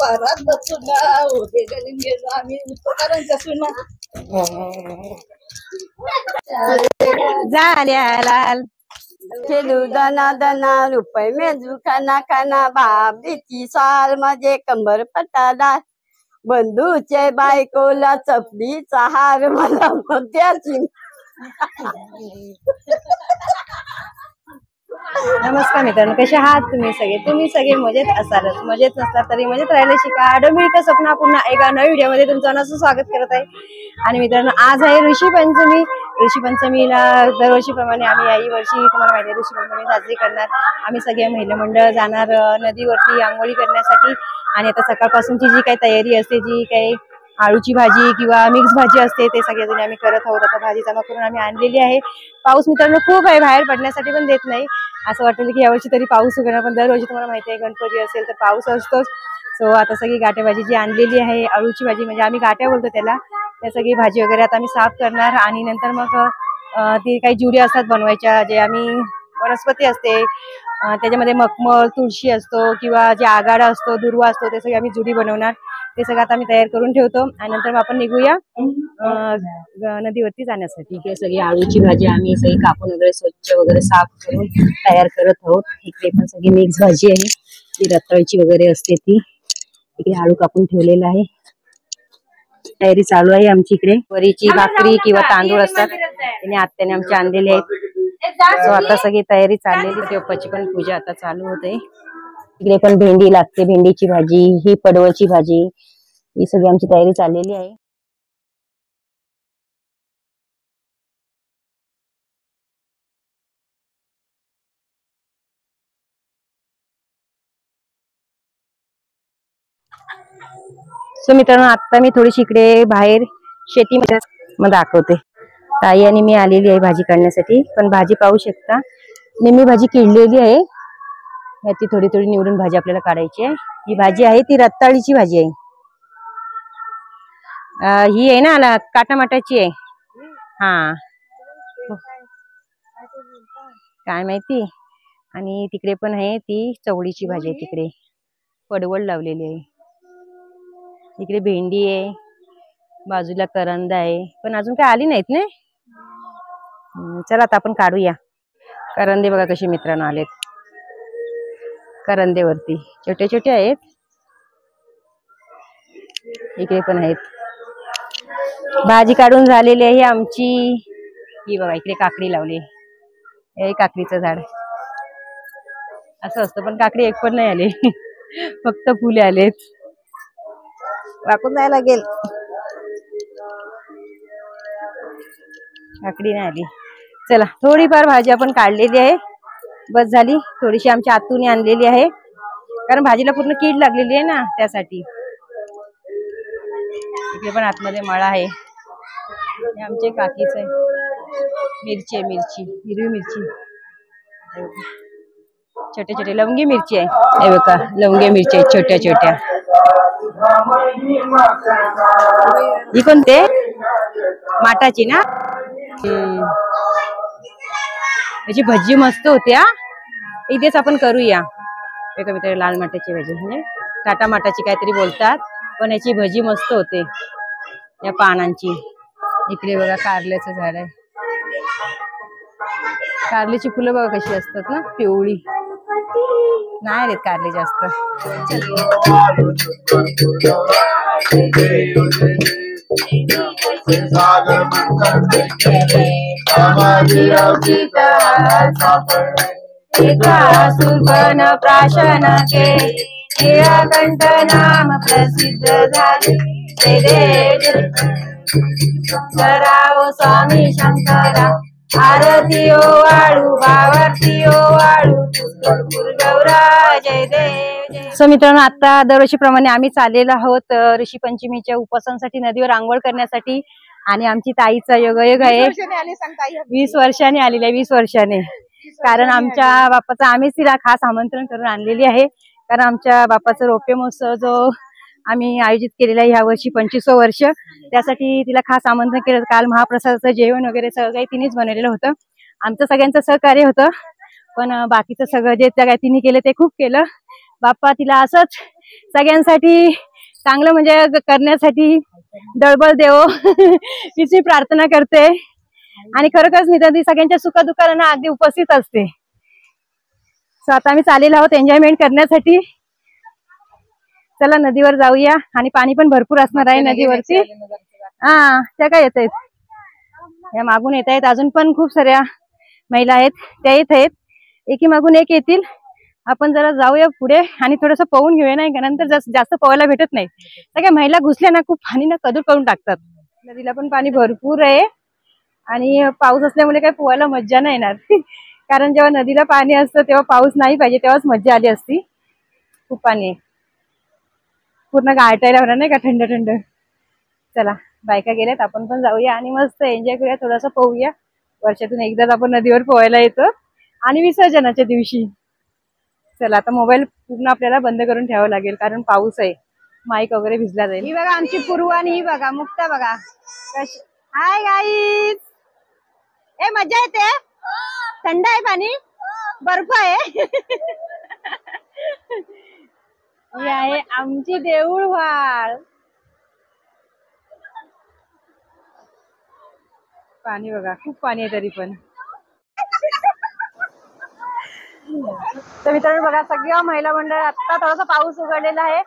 पारात सुना उभे गलिंग गेलो आम्ही उपकारांच्या सुना झाल्या लाल खेळू दना दना रुपये मेजू खाना खाना बाप देती साल माझे कंबर पटाला बंधूचे बायकोला चपलीचा हार मला मोत्याची. नमस्कार मित्रांनो, कसे आहात तुम्ही सगळे मजेत असालच. मजेत नसला तरी मजेत राहायला शिका. आडमिळका स्वप्ना पुन्हा एका नव्या व्हिडिओ मध्ये तुमचं असं स्वागत करत आहे. आणि मित्रांनो, आज आहे ऋषी पंचमी. ऋषी पंचमीला दरवर्षीप्रमाणे आम्ही याही वर्षी तुम्हाला माहिती आहे ऋषी पंचमी साजरी करणार. आम्ही सगळे महिला मंडळ जाणार नदीवरती आंघोळी करण्यासाठी. आणि आता सकाळपासूनची जी काही तयारी असते, जी काही आळूची भाजी किंवा मिक्स भाजी असते, ते सगळेजण आम्ही करत आहोत. आता भाजी जमा करून आम्ही आणलेली आहे. पाऊस मित्रांनो खूप आहे, बाहेर पडण्यासाठी पण देत नाही. असं वाटलं की यावर्षी तरी पाऊस उघडणार, पण दरवर्षी तुम्हाला माहिती आहे गणपती असेल तर पाऊस असतोच. सो आता सगळी गाठ्या भाजी जी आणलेली आहे, आळूची भाजी म्हणजे आम्ही गाठ्या बोलतो त्याला, त्या सगळी भाजी वगैरे आता आम्ही साफ करणार. आणि नंतर मग ती काही जुडी असतात बनवायच्या, जे आम्ही वनस्पती असते त्याच्यामध्ये मखमल तुळशी असतो किंवा जे आगाडा असतो दुर्वा असतो, ते सगळे आम्ही जुडी बनवणार. ते सगळं आता आम्ही तयार करून ठेवतो आणि नंतर मग आपण निघूया नदीवरती जाण्यासाठी. इकडे सगळी आळूची भाजी आम्ही सगळी कापून वगैरे स्वच्छ वगैरे साफ करून तयार करत आहोत. इकडे पण सगळी मिक्स भाजी आहे, ती रताळीची वगैरे असते ती. इकडे आळू कापून ठेवलेला आहे, तयारी चालू आहे आमची. इकडे वरीची भाकरी किंवा तांदूळ असतात, त्याने आत्याने आमच्या आणलेले आहेत. सो आता सगळी तयारी चाललेली. देवपाची पण पूजा आता चालू होते. इकडे पण भेंडी लागते, भेंडीची भाजी, ही पडवळची भाजी, ही सगळी आमची तयारी चाललेली आहे. सो मित्रांनो, आता मी थोडीशी इकडे बाहेर शेतीमध्ये मग दाखवते. ताई आणि मी आलेली आहे भाजी काढण्यासाठी. पण भाजी पाहू शकता, नेहमी भाजी किडलेली आहे. याची थोडी थोडी निवडून भाजी आपल्याला काढायची आहे. ही भाजी आहे ती रताळीची भाजी आहे. ही आहे ना काटामाटाची आहे. हा काय माहिती. आणि तिकडे पण आहे ती चवळीची भाजी आहे, तिकडे पडवळ लावलेली आहे. इकडे भेंडी आहे, बाजूला करंदा आहे, पण अजून काय आली नाहीत ना. चला आता आपण काढूया. करंदे बघा कसे मित्रांनो आलेत, करंदेवरती छोटे छोटे आहेत. इकडे पण आहेत. भाजी काढून झालेली आहे आमची. ही बघा इकडे काकडी लावली, हे काकडीचं झाड. असं असतं, पण काकडी एक पण नाही आली फक्त फुले आलेत. वाकून जायला लागेल, काकडी नाही आली. चला थोडीफार भाजी आपण काढलेली आहे, बस झाली. थोडीशी आमच्या आतूने आणलेली आहे, कारण भाजीला पूर्ण कीड लागलेली आहे ना, त्यासाठी. इकडे पण आतमध्ये मळा आहे, हे आमचे काकीच आहे. मिरची आहे, मिरची, हिरवी मिरची, छोटे छोटे लवंगी मिरची आहे. हे बघा लवंगी मिरची आहे छोट्या छोट्या. ही कोणते माटाची ना, याची भजी मस्त होती. हा इथेच आपण करूया. एका मित्र लाल माटाची भाजी म्हणजे टाटा माटाची काहीतरी बोलतात, पण याची भजी मस्त होते या पानांची. इकडे बघा कारल्याचं झाड आहे. कारल्याची फुलं बघा कशी असतात ना, पिवळी. नाही रे कारले जास्त. प्राशन के कंठ नाम प्रसिद्ध झाले. करावो स्वामी शंकरा आरती ओ वाळू भावार्थी ओ वाळू गौरा जय देव. सो मित्रांनो, आता दरवर्षीप्रमाणे आम्ही चाललेलो आहोत ऋषी पंचमीच्या उपवासांसाठी नदीवर आंघोळ करण्यासाठी. आणि आमची ताईचा योगायोग आहे, 20 वर्षांनी आलेली आहे. 20 वर्षाने, कारण आमच्या बाप्पाचं आम्हीच तिला खास आमंत्रण करून आणलेली आहे. कारण आमच्या बाप्पाचा रौप्य महोत्सव जो आम्ही आयोजित केलेला आहे ह्या वर्षी 25वं वर्ष, त्यासाठी तिला खास आमंत्रण केलं. काल महाप्रसादाचं जेवण वगैरे सगळं काही तिनेच बनवलेलं होतं. आमचं सगळ्यांचं सहकार्य होतं, पण बाकीचं सगळं जे त्या तिने केलं ते खूप केलं. बाप्पा तिला असंच सगळ्यांसाठी चांगलं म्हणजे करण्यासाठी दळबळ देव तिची प्रार्थना करते. आणि खरोखरच मी तर ती सगळ्यांच्या सुखदुःखाला अगदी उपस्थित असते. सो आता आम्ही चालेल आहोत एन्जॉयमेंट करण्यासाठी. चला नदीवर जाऊया. आणि पाणी पण भरपूर असणार आहे नदीवरती. हा त्या काय येत आहेत, या मागून येत आहेत. अजून पण खूप साऱ्या महिला आहेत, त्या येत आहेत. एकी मागून एक येतील. आपण जरा जाऊया पुढे आणि थोडस पवून घेऊया, नाही का नंतर जास्त पवायला भेटत नाही. सगळ्या महिला घुसल्या ना खूप पाणी ना कदूर करून टाकतात. नदीला पण पाणी भरपूर आहे आणि पाऊस असल्यामुळे काही पोहायला मज्जा नाही येणार. कारण जेव्हा नदीला पाणी असतं तेव्हा पाऊस नाही पाहिजे, तेव्हाच मज्जा आली असती. खूप पाणी आहे, पूर्ण गारठायला होणार नाही का थंड थंड. चला बायका गेल्यात, आपण पण जाऊया आणि मस्त एन्जॉय करूया, थोडासा पोहूया. वर्षातून एकदाच आपण नदीवर पोहायला येतो आणि विसर्जनाच्या दिवशी. चला आता मोबाईल पूर्ण आपल्याला बंद करून ठेवावं लागेल कारण पाऊस आहे, माईक वगैरे भिजला जाईल. ही बघा आमची पूर्व आणि ही बघा मुक्ता बघा कशी. हाय गाईज, ए मजा येते, थंड आहे पाणी, बर्फ आहे. ही आहे आमची देऊळवाळ. पाणी बघा खूप पाणी आहे तरी पण. तर मित्रांनो बघा सगळ्या महिला मंडळ आता थोडासा पाऊस उघडलेला आहे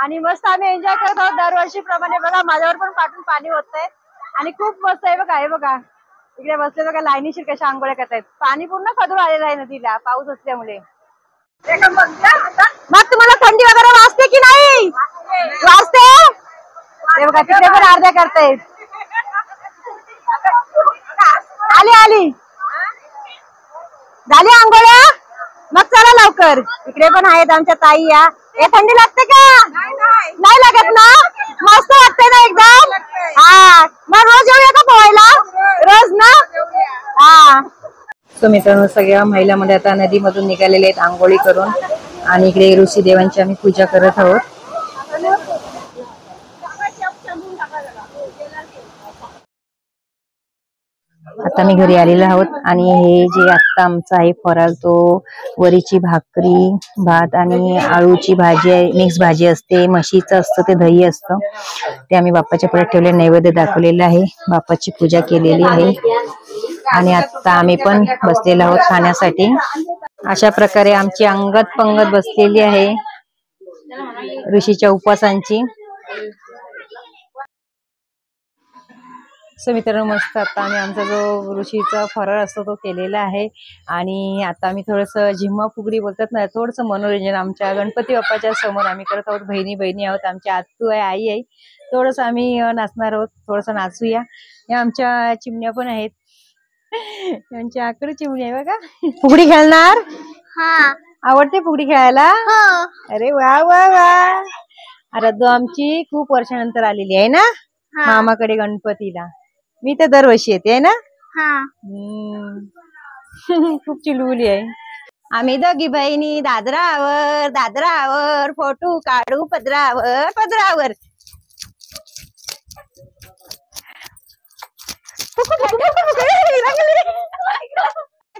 आणि मस्त आम्ही एन्जॉय करत आहोत दरवर्षीप्रमाणे. बघा माझ्यावर पण पाठून पाणी होत आहे आणि खूप मस्त आहे बघा. हे बघा इकडे बसले बघा लाईनीशीर कशा आंघोळ्या करतायत. पाणी पूर्ण खदून आलेलं आहे नदीला पाऊस असल्यामुळे. मग तुम्हाला थंडी वगैरे वाजते की नाही? वाजते. हे बघा तिकडे पण अर्ध्या करतायत. आली आली झाली आंघोळ्या, मग चला लवकर. इकडे पण आहेत आमच्या ताई. या हे थंडी लागते का? नाही लागत ना, मस्त वाटते ना एकदम. हा मग रोज येऊया का पोहायला? रोज ना. हा सो मित्रांनो सगळ्या महिला मध्ये आता नदीमधून निघालेले आहेत आंघोळी करून आणि इकडे ऋषी देवांची आम्ही पूजा करत आहोत. आता मी घरी आलेलो आहोत आणि हे जे आता आमचं आहे फराळ तो वरीची भाकरी, भात आणि आळूची भाजी आहे, मिक्स भाजी असते, म्हशीचं असतं ते दही असतं, ते आम्ही बाप्पाच्या पुढे ठेवले, नैवेद्य दाखवलेलं आहे, बाप्पाची पूजा केलेली आहे आणि आता आम्ही पण बसलेलो आहोत खाण्यासाठी. अशा प्रकारे आमची अंगत पंगत बसलेली आहे ऋषीच्या उपवासांची. सो मित्रांनो मस्त आता आम्ही आमचा जो ऋषीचा फराळ असतो तो केलेला आहे आणि आता आम्ही थोडंसं झिम्मा फुगडी बोलतात ना, थोडंसं मनोरंजन आमच्या गणपती बाप्पाच्या समोर आम्ही करत आहोत. बहिणी बहिणी आहोत, आमच्या आत्तू आहे, आई आहे, थोडंसं आम्ही नाचणार आहोत, थोडंसं नाचूया. या आमच्या चिमण्या पण आहेत, आमच्या आकडे चिमणी आहे बघा. फुगडी खेळणार? हा आवडते फुगडी खेळायला. अरे वा वा वा. आराध्य आमची खूप वर्षानंतर आलेली आहे ना मामाकडे गणपतीला. मी तर दरवर्षी येते आहे ना. खूप चिलबुली आहे. आम्ही दोघी बहिणी दादरावर दादरावर फोटो काढू पदरावर पदरावर.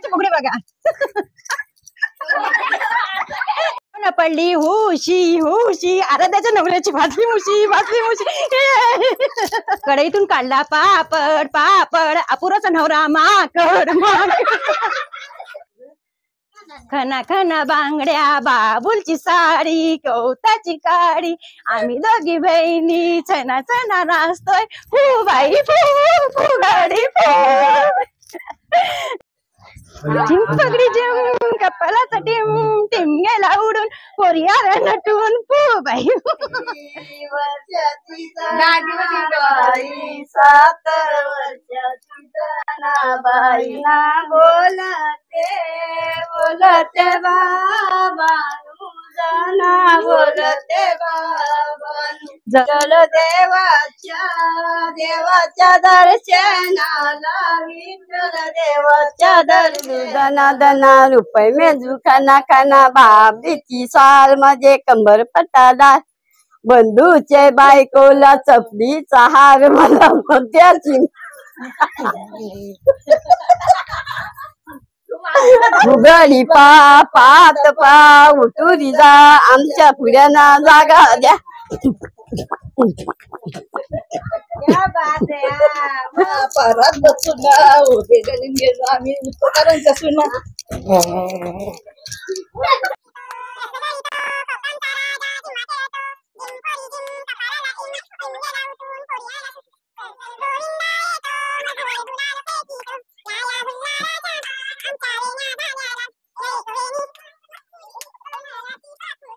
फुगडी बघा. पडली हुशी हुशी, आराध्याच्या नवऱ्याची भाजली मुशी भाजली मुशी. कढईतून काढला पापड पापड, अपुराचा नवरा माकड माकड. खना खना बांगड्या, बाबुलची साडी, कवताची काडी, आम्ही दोघी बहिणी चना चना नाचतोय. फू बाई फू फू गाडी फू. जिम पगडी जिम कपालाचा टिम टिम गेला उडून पोरियार नटून. फू बाई बाई 7 वर्षाची जनाबाई ना बोलते बोलते बाबा जना बोलते बाबा. जल देवाच्या देवाच्या दर्शनाला विठ्ठल देवाच्या दना दना रुपये मेजू खाना खाना बाबरीची साल माझे कंबर पटाला. बंधूचे बायकोला चपलीचा हार मला मोत्याची. उघडी पात उठुरी जा आमच्या पुढ्याना जागा द्या. परत बसून उभे गलिंगे आम्ही उपकारांच्या सुना.